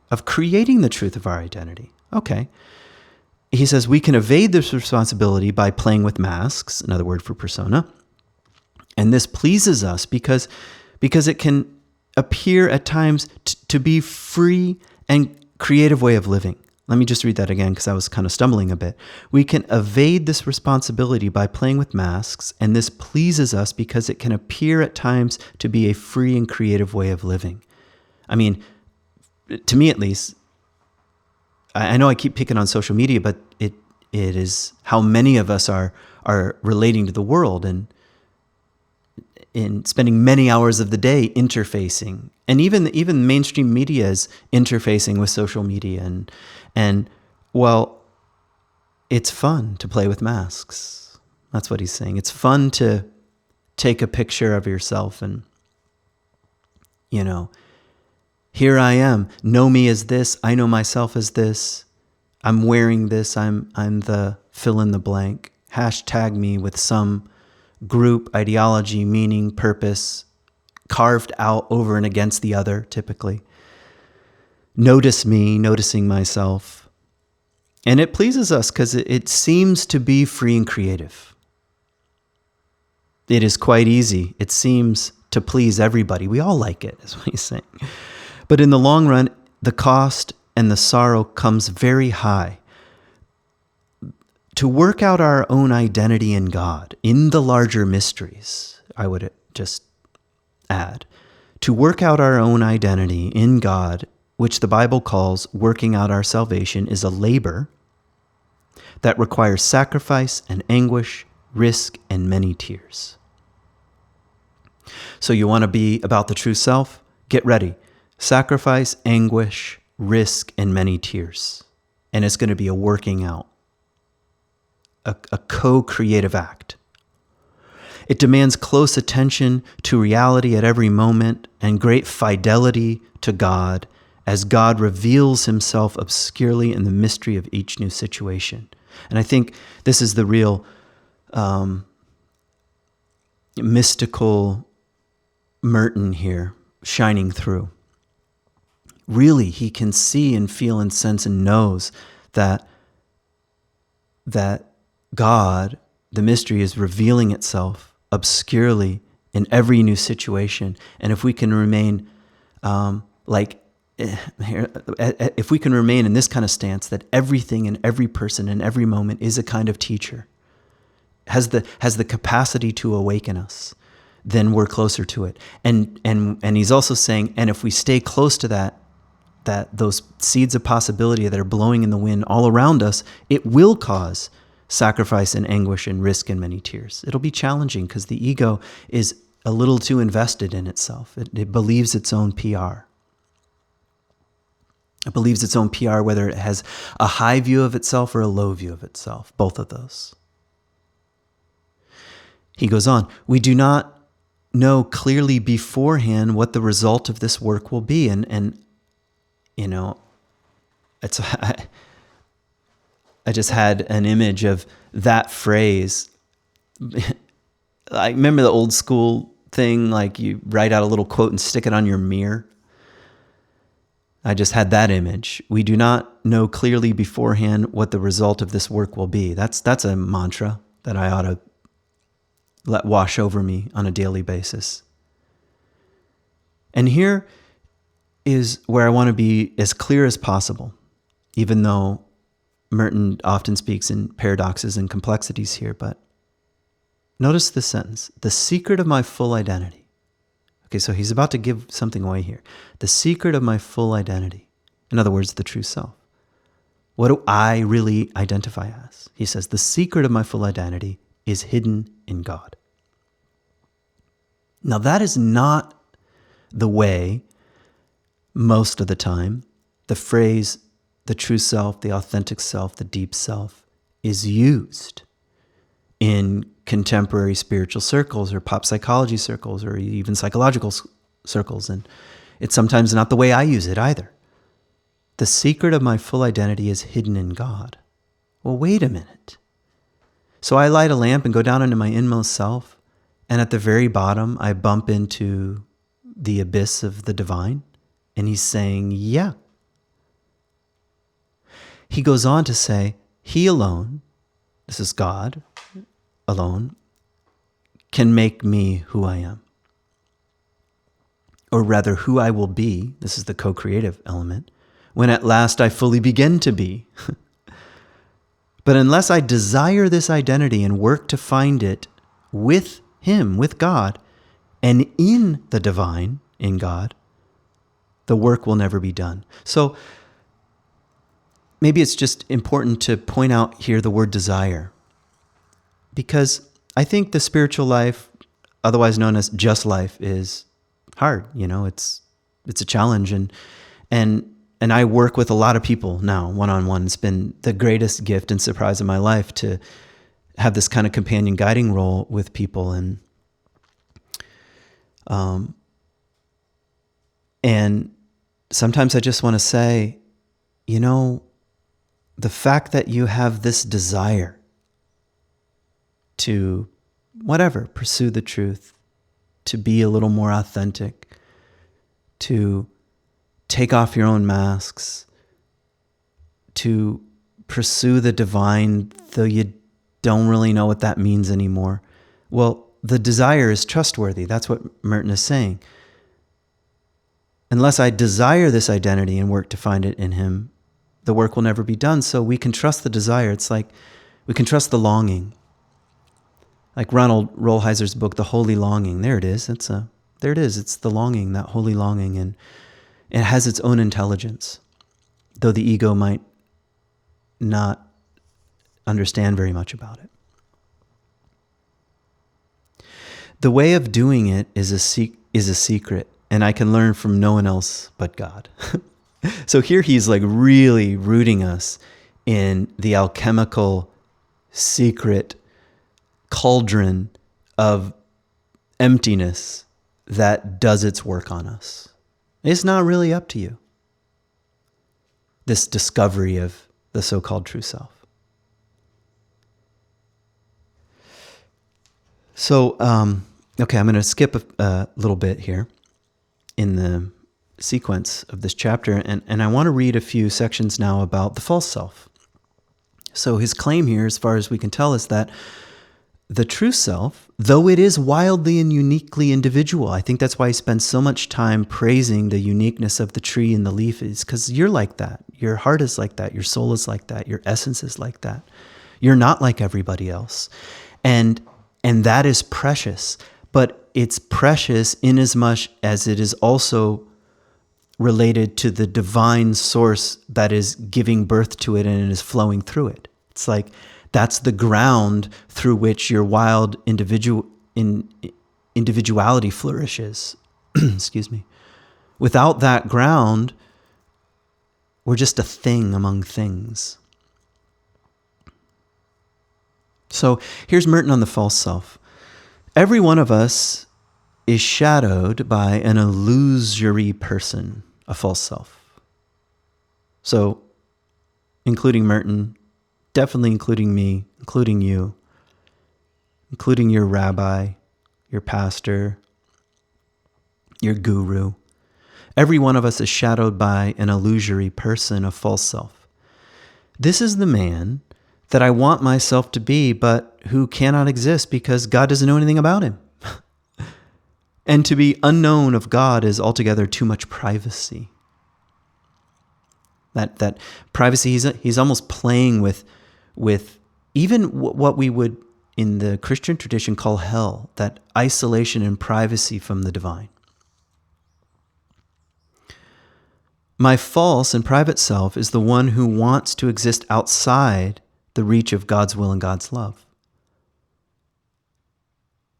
of creating the truth of our identity. Okay. He says we can evade this responsibility by playing with masks, another word for persona, and this pleases us because it can appear at times to be free and creative way of living. Let me just read that again because I was kind of stumbling a bit. We can evade this responsibility by playing with masks, and this pleases us because it can appear at times to be a free and creative way of living. I mean, to me at least, I know I keep picking on social media, but it is how many of us are relating to the world and in spending many hours of the day interfacing, and even mainstream media is interfacing with social media, and well, it's fun to play with masks. That's what he's saying. It's fun to take a picture of yourself and, here I am. Know me as this. I know myself as this. I'm wearing this. I'm the fill in the blank. Hashtag me with some group, ideology, meaning, purpose, carved out over and against the other, typically. Notice me, noticing myself. And it pleases us because it seems to be free and creative. It is quite easy. It seems to please everybody. We all like it, is what he's saying. But in the long run, the cost and the sorrow comes very high. To work out our own identity in God, in the larger mysteries, I would just add, to work out our own identity in God, which the Bible calls working out our salvation, is a labor that requires sacrifice and anguish, risk, and many tears. So you want to be about the true self? Get ready. Sacrifice, anguish, risk, and many tears. And it's going to be a working out. A co-creative act. It demands close attention to reality at every moment and great fidelity to God as God reveals himself obscurely in the mystery of each new situation. And I think this is the real mystical Merton here shining through. Really, he can see and feel and sense and knows that God, the mystery, is revealing itself obscurely in every new situation. And if we can remain if we can remain in this kind of stance, that everything and every person and every moment is a kind of teacher, has the capacity to awaken us, then we're closer to it. And he's also saying, and if we stay close to that those seeds of possibility that are blowing in the wind all around us, it will cause sacrifice and anguish and risk and many tears. It'll be challenging because the ego is a little too invested in itself. It believes its own PR. It believes its own PR, whether it has a high view of itself or a low view of itself, both of those. He goes on, we do not know clearly beforehand what the result of this work will be. And you know, I just had an image of that phrase. I remember the old school thing, like you write out a little quote and stick it on your mirror. I just had that image. We do not know clearly beforehand what the result of this work will be. That's a mantra that I ought to let wash over me on a daily basis. And here is where I want to be as clear as possible, even though Merton often speaks in paradoxes and complexities here. But notice this sentence, the secret of my full identity. Okay, so he's about to give something away here. The secret of my full identity. In other words, the true self. What do I really identify as? He says, the secret of my full identity is hidden in God. Now, that is not the way, most of the time, the phrase, the true self, the authentic self, the deep self, is used in contemporary spiritual circles or pop psychology circles or even psychological circles. And it's sometimes not the way I use it either. The secret of my full identity is hidden in God. Well, wait a minute. So I light a lamp and go down into my inmost self, and at the very bottom, I bump into the abyss of the divine. And he's saying, yeah. He goes on to say, he alone, this is God alone, can make me who I am. Or rather, who I will be, this is the co-creative element, when at last I fully begin to be. But unless I desire this identity and work to find it with Him, with God, and in the divine, in God, the work will never be done. So maybe it's just important to point out here the word desire, because I think the spiritual life, otherwise known as just life, is hard. You know, it's a challenge, and I work with a lot of people now, one-on-one. It's been the greatest gift and surprise of my life to have this kind of companion guiding role with people, and sometimes I just want to say, you know, the fact that you have this desire to whatever, pursue the truth, to be a little more authentic, to take off your own masks, to pursue the divine, though you don't really know what that means anymore. Well, the desire is trustworthy. That's what Merton is saying. Unless I desire this identity and work to find it in Him, the work will never be done. So we can trust the desire. It's like we can trust the longing. Like Ronald Rolheiser's book, The Holy Longing. There it is. There it is. It's the longing, that holy longing. And it has its own intelligence, though the ego might not understand very much about it. The way of doing it is a secret, and I can learn from no one else but God. So here he's like really rooting us in the alchemical secret cauldron of emptiness that does its work on us. It's not really up to you, this discovery of the so-called true self. So, okay, I'm going to skip a little bit here in the sequence of this chapter, and I want to read a few sections now about the false self. So his claim here, as far as we can tell, is that the true self, though it is wildly and uniquely individual, I think that's why he spends so much time praising the uniqueness of the tree and the leaf, is because you're like that. Your heart is like that. Your soul is like that. Your essence is like that. You're not like everybody else. And that is precious. But it's precious inasmuch as it is also related to the divine source that is giving birth to it and it is flowing through it. It's like that's the ground through which your wild individuality flourishes. Excuse me. Without that ground, We're just a thing among things. So here's Merton on the false self. Every one of us is shadowed by an illusory person, a false self. So, including Merton, definitely including me, including you, including your rabbi, your pastor, your guru. Every one of us is shadowed by an illusory person, a false self. This is the man that I want myself to be, but who cannot exist because God doesn't know anything about him. And to be unknown of God is altogether too much privacy. That privacy, he's almost playing with even what we would in the Christian tradition call hell, that isolation and privacy from the divine. My false and private self is the one who wants to exist outside the reach of God's will and God's love.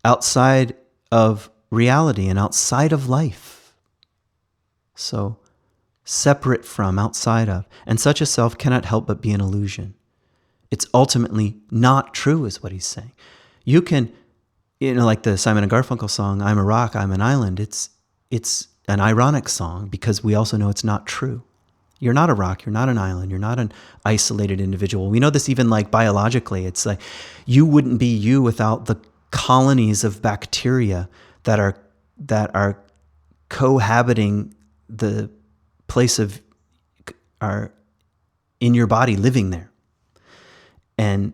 Outside of reality and outside of life. So, separate from, outside of. And such a self cannot help but be an illusion. It's ultimately not true, is what he's saying. You can, like the Simon & Garfunkel song, I'm a rock, I'm an island. It's an ironic song because we also know it's not true. You're not a rock, you're not an island, you're not an isolated individual. We know this even like biologically. It's like you wouldn't be you without the colonies of bacteria that are cohabiting the place of are in your body, living there. And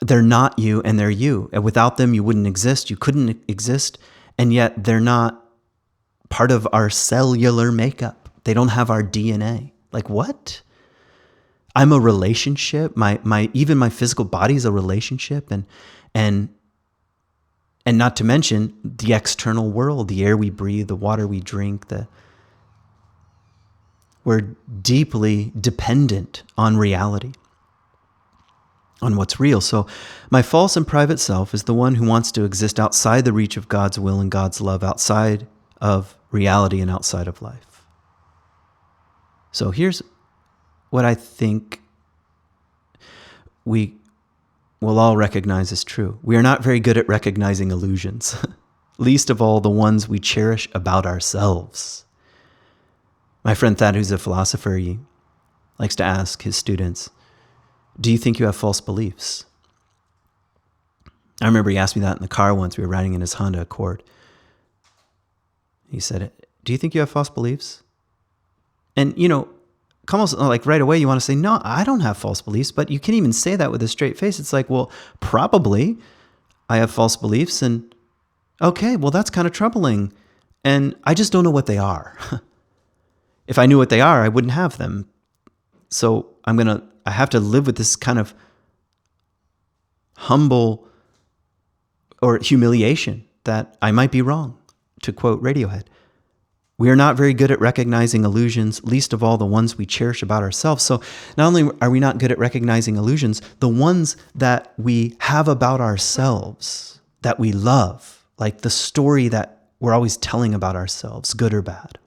they're not you and they're you. And without them, you wouldn't exist. You couldn't exist. And yet they're not part of our cellular makeup. They don't have our DNA. Like what? I'm a relationship. Even my physical body is a relationship. And not to mention the external world, the air we breathe, the water we drink, we're deeply dependent on reality, on what's real. So my false and private self is the one who wants to exist outside the reach of God's will and God's love, outside of reality and outside of life. So here's what I think we will all recognize as true. We are not very good at recognizing illusions, least of all the ones we cherish about ourselves. My friend Thad, who's a philosopher, he likes to ask his students, do you think you have false beliefs? I remember he asked me that in the car once. We were riding in his Honda Accord. He said, do you think you have false beliefs? And, almost like right away you want to say, no, I don't have false beliefs, but you can't even say that with a straight face. It's like, well, probably I have false beliefs, and okay, well, that's kind of troubling. And I just don't know what they are. If I knew what they are, I wouldn't have them. So I have to live with this kind of humble or humiliation that I might be wrong, to quote Radiohead. We are not very good at recognizing illusions, least of all the ones we cherish about ourselves. So not only are we not good at recognizing illusions, the ones that we have about ourselves, that we love, like the story that we're always telling about ourselves, good or bad.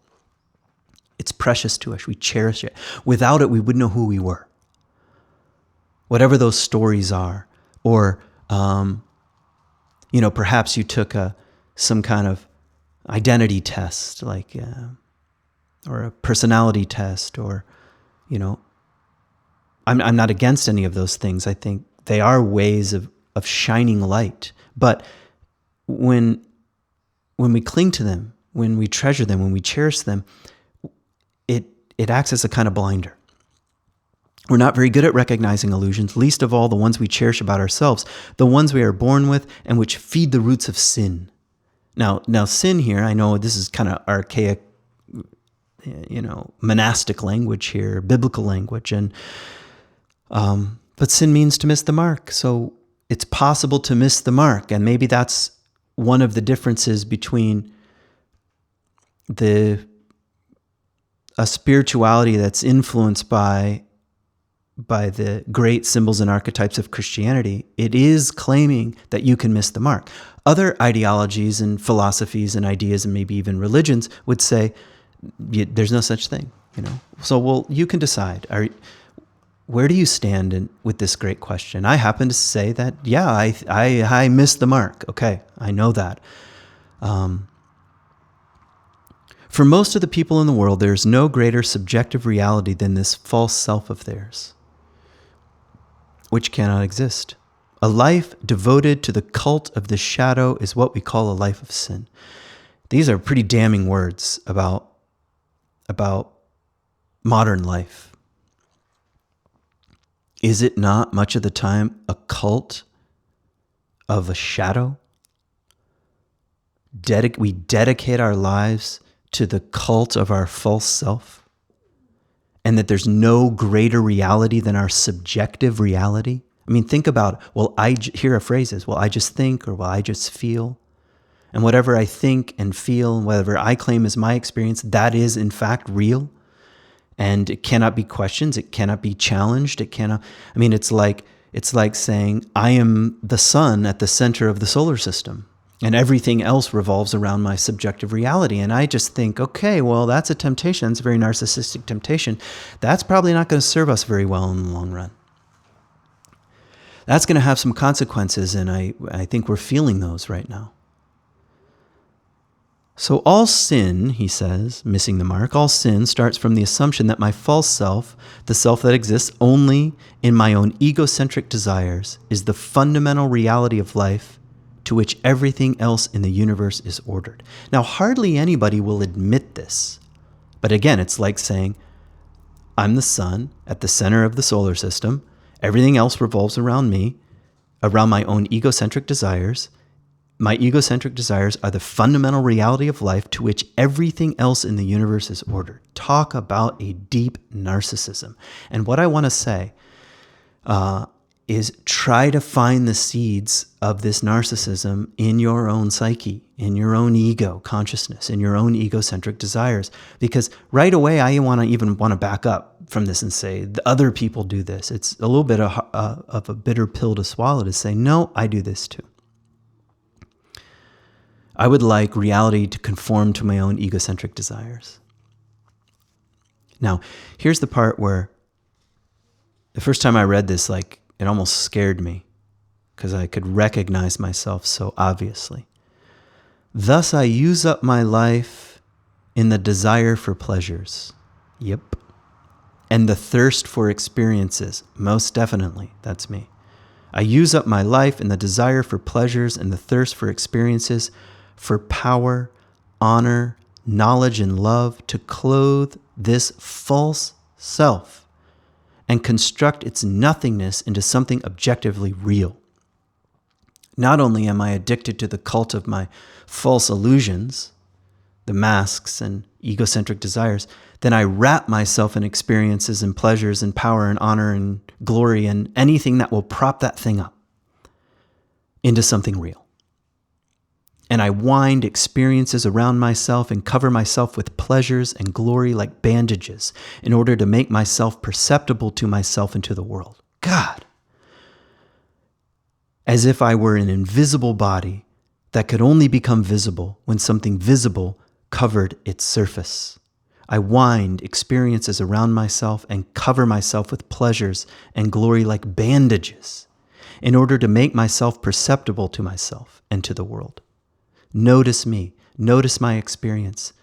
It's precious to us. We cherish it. Without it, we wouldn't know who we were. Whatever those stories are, or, perhaps you took some kind of identity test, like, or a personality test, or, I'm not against any of those things. I think they are ways of shining light. But when we cling to them, when we treasure them, when we cherish them, it acts as a kind of blinder. We're not very good at recognizing illusions, least of all the ones we cherish about ourselves, the ones we are born with and which feed the roots of sin. Now sin here, I know this is kind of archaic, monastic language here, biblical language, and but sin means to miss the mark. So it's possible to miss the mark, and maybe that's one of the differences between a spirituality that's influenced by the great symbols and archetypes of Christianity. It is claiming that you can miss the mark. Other ideologies and philosophies and ideas and maybe even religions would say there's no such thing. So, well, you can decide. Where do you stand with this great question? I happen to say that, yeah, I missed the mark. Okay, I know that. For most of the people in the world, there is no greater subjective reality than this false self of theirs, which cannot exist. A life devoted to the cult of the shadow is what we call a life of sin. These are pretty damning words about modern life. Is it not much of the time a cult of a shadow? We dedicate our lives to the cult of our false self, and that there's no greater reality than our subjective reality. I mean, think about, here are phrases, I just think, or I just feel. And whatever I think and feel, and whatever I claim is my experience, that is in fact real. And it cannot be questioned. It cannot be challenged. It's like saying, I am the sun at the center of the solar system, and everything else revolves around my subjective reality. And I just think, okay, well, that's a temptation. It's a very narcissistic temptation. That's probably not going to serve us very well in the long run. That's going to have some consequences, and I think we're feeling those right now. So all sin, he says, missing the mark, all sin starts from the assumption that my false self, the self that exists only in my own egocentric desires, is the fundamental reality of life to which everything else in the universe is ordered. Now, hardly anybody will admit this. But again, it's like saying, I'm the sun at the center of the solar system. Everything else revolves around me, around my own egocentric desires. My egocentric desires are the fundamental reality of life to which everything else in the universe is ordered. Talk about a deep narcissism. And what I want to say is try to find the seeds of this narcissism in your own psyche, in your own ego consciousness, in your own egocentric desires. Because right away, I want to back up from this and say, the other people do this. It's a little bit of a bitter pill to swallow to say, no, I do this too. I would like reality to conform to my own egocentric desires. Now, here's the part where the first time I read this, it almost scared me because I could recognize myself so obviously. Thus, I use up my life in the desire for pleasures. Yep. And the thirst for experiences. Most definitely, that's me. I use up my life in the desire for pleasures and the thirst for experiences, for power, honor, knowledge, and love, to clothe this false self and construct its nothingness into something objectively real. Not only am I addicted to the cult of my false illusions, the masks and egocentric desires, then I wrap myself in experiences and pleasures and power and honor and glory and anything that will prop that thing up into something real. And I wind experiences around myself and cover myself with pleasures and glory like bandages in order to make myself perceptible to myself and to the world. God! As if I were an invisible body that could only become visible when something visible covered its surface. I wind experiences around myself and cover myself with pleasures and glory like bandages in order to make myself perceptible to myself and to the world. Notice me. Notice my experience.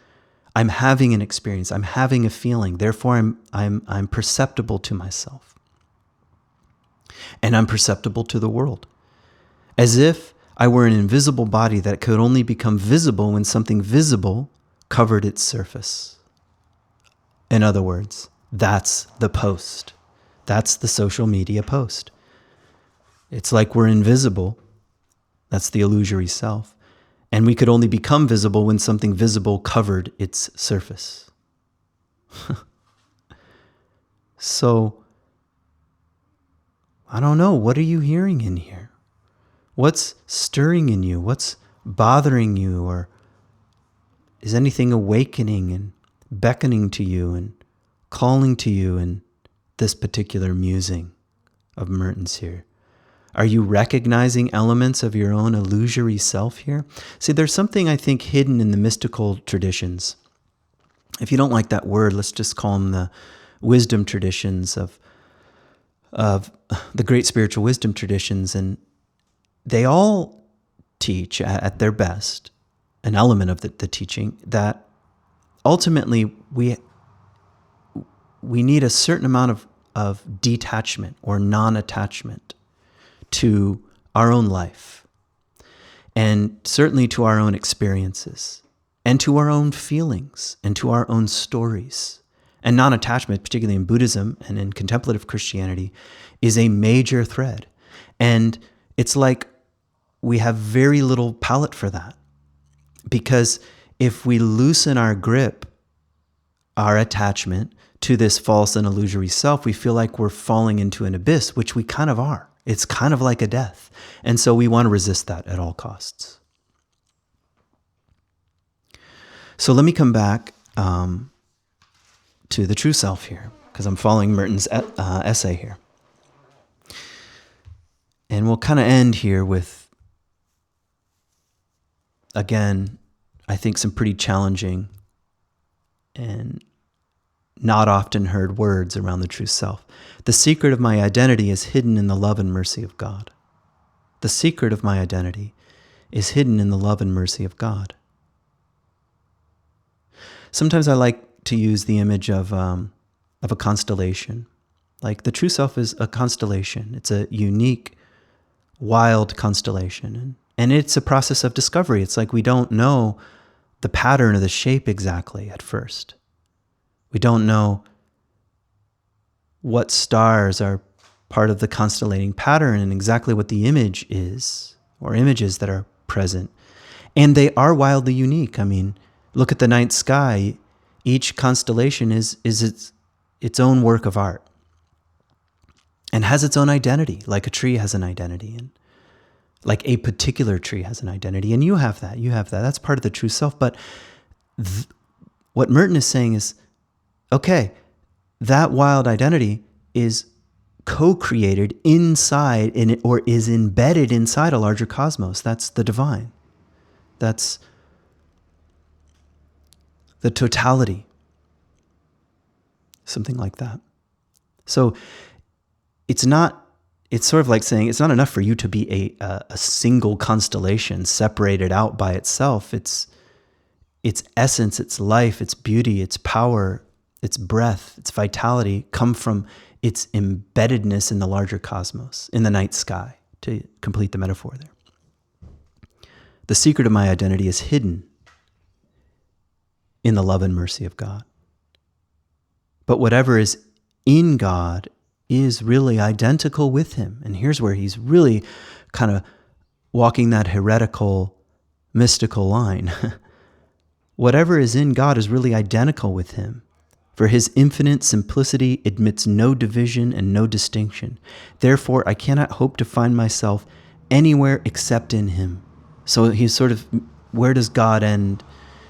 I'm having an experience. I'm having a feeling. Therefore, I'm perceptible to myself. And I'm perceptible to the world. As if I were an invisible body that could only become visible when something visible covered its surface. In other words, that's the post. That's the social media post. It's like we're invisible. That's the illusory self. And we could only become visible when something visible covered its surface. So, I don't know. What are you hearing in here? What's stirring in you? What's bothering you? Or is anything awakening and beckoning to you and calling to you in this particular musing of Merton's here? Are you recognizing elements of your own illusory self here? See, there's something I think hidden in the mystical traditions if you don't like that word, let's just call them the wisdom traditions of the great spiritual wisdom traditions. And they all teach at their best an element of the teaching that ultimately we need a certain amount of detachment or non-attachment to our own life, and certainly to our own experiences, and to our own feelings, and to our own stories. And non-attachment, particularly in Buddhism and in contemplative Christianity, is a major thread. And it's like we have very little palate for that. Because if we loosen our grip, our attachment to this false and illusory self, we feel like we're falling into an abyss, which we kind of are. It's kind of like a death. And so we want to resist that at all costs. So let me come back to the true self here, because I'm following Merton's essay here. And we'll kind of end here with, again, I think some pretty challenging and not often heard words around the true self. The secret of my identity is hidden in the love and mercy of God. The secret of my identity is hidden in the love and mercy of God. Sometimes I like to use the image of a constellation. Like the true self is a constellation. It's a unique, wild constellation. And it's a process of discovery. It's like we don't know the pattern or the shape exactly at first. We don't know what stars are part of the constellating pattern and exactly what the image is, or images that are present. And they are wildly unique. I mean, look at the night sky. Each constellation is its own work of art and has its own identity, like a tree has an identity, and like a particular tree has an identity. And you have that. That's part of the true self. But what Merton is saying is, okay, that wild identity is co-created inside in it, or is embedded inside a larger cosmos. That's the divine. That's the totality. Something like that. So it's sort of like saying it's not enough for you to be a single constellation separated out by itself. Its essence, its life, its beauty, its power, its breath, its vitality come from its embeddedness in the larger cosmos, in the night sky, to complete the metaphor there. The secret of my identity is hidden in the love and mercy of God. But whatever is in God is really identical with him. And here's where he's really kind of walking that heretical, mystical line. Whatever is in God is really identical with him. For his infinite simplicity admits no division and no distinction. Therefore, I cannot hope to find myself anywhere except in him. So he's sort of, where does God end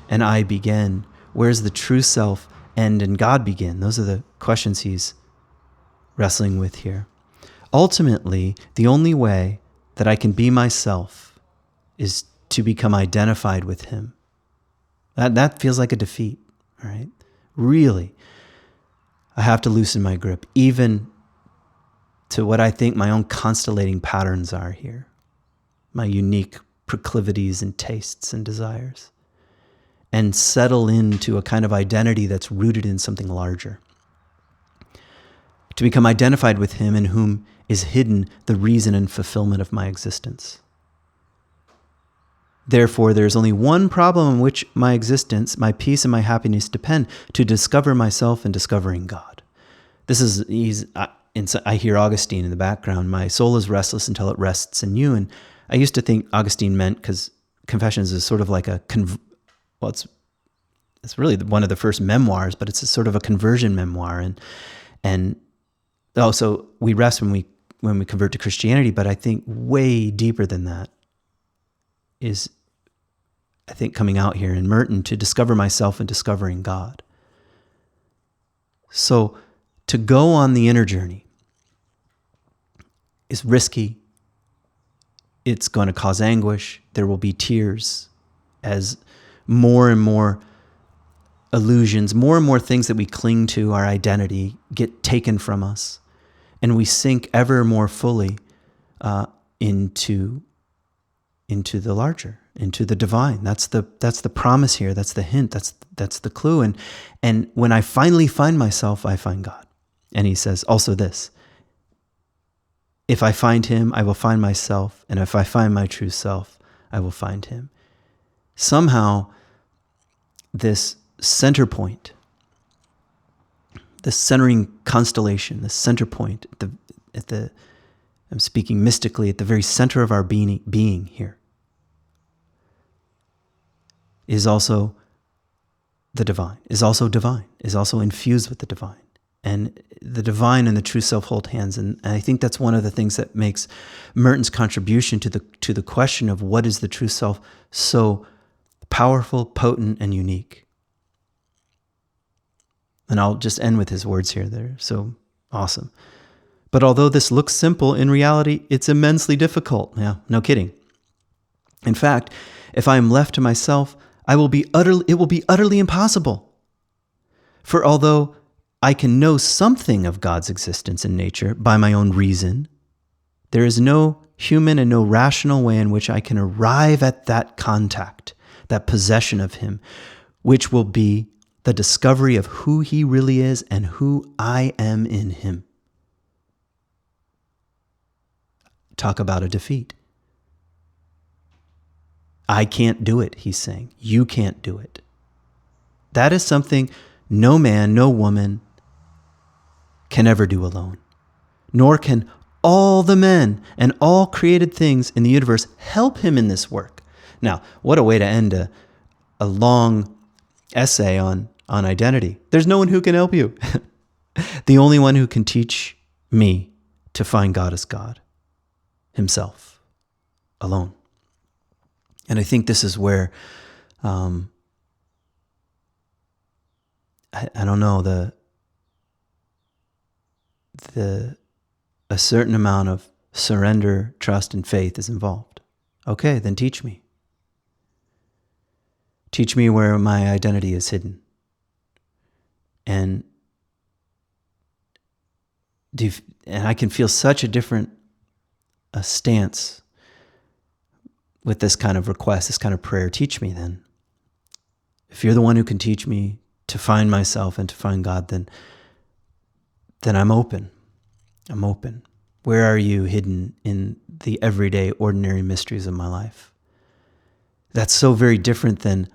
and I begin? Where's the true self end and God begin? Those are the questions he's wrestling with here. Ultimately, the only way that I can be myself is to become identified with him. That feels like a defeat, all right? Really, I have to loosen my grip, even to what I think my own constellating patterns are here, my unique proclivities and tastes and desires, and settle into a kind of identity that's rooted in something larger. To become identified with him in whom is hidden the reason and fulfillment of my existence. Therefore, there is only one problem on which my existence, my peace, and my happiness depend: to discover myself and discovering God. I hear Augustine in the background. My soul is restless until it rests in you. And I used to think Augustine meant, because Confessions is sort of like it's really one of the first memoirs, but it's a sort of a conversion memoir. And also we rest when we convert to Christianity. But I think way deeper than that is, I think, coming out here in Merton, to discover myself and discovering God. So to go on the inner journey is risky. It's going to cause anguish. There will be tears as more and more illusions, more and more things that we cling to, our identity, get taken from us, and we sink ever more fully into the larger, into the divine. That's the promise here. That's the hint. That's the clue. And when I finally find myself, I find God. And he says also this: if I find him, I will find myself, and if I find my true self, I will find him. Somehow, this center point, the centering constellation, the center point at the I'm speaking mystically, at the very center of our being here, is also the divine, is also infused with the divine. And the divine and the true self hold hands. And I think that's one of the things that makes Merton's contribution to the question of what is the true self so powerful, potent, and unique. And I'll just end with his words here. They're so awesome. But although this looks simple, in reality, it's immensely difficult. Yeah, no kidding. In fact, if I am left to myself, it will be utterly impossible. For although I can know something of God's existence in nature by my own reason, there is no human and no rational way in which I can arrive at that contact, that possession of him, which will be the discovery of who he really is and who I am in him. Talk about a defeat. I can't do it, he's saying. You can't do it. That is something no man, no woman can ever do alone. Nor can all the men and all created things in the universe help him in this work. Now, what a way to end a long essay on identity. There's no one who can help you. The only one who can teach me to find God is God himself, alone. And I think this is where, I don't know, a certain amount of surrender, trust, and faith is involved. Okay, then teach me. Teach me where my identity is hidden. And I can feel such a different stance with this kind of request, this kind of prayer. Teach me then. If you're the one who can teach me to find myself and to find God, then I'm open. I'm open. Where are you hidden in the everyday, ordinary mysteries of my life? That's so very different than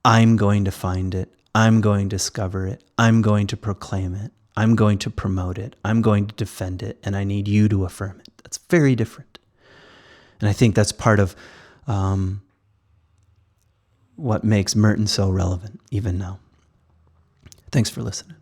I'm going to find it. I'm going to discover it. I'm going to proclaim it. I'm going to promote it. I'm going to defend it. And I need you to affirm it. That's very different. And I think that's part of what makes Merton so relevant even now. Thanks for listening.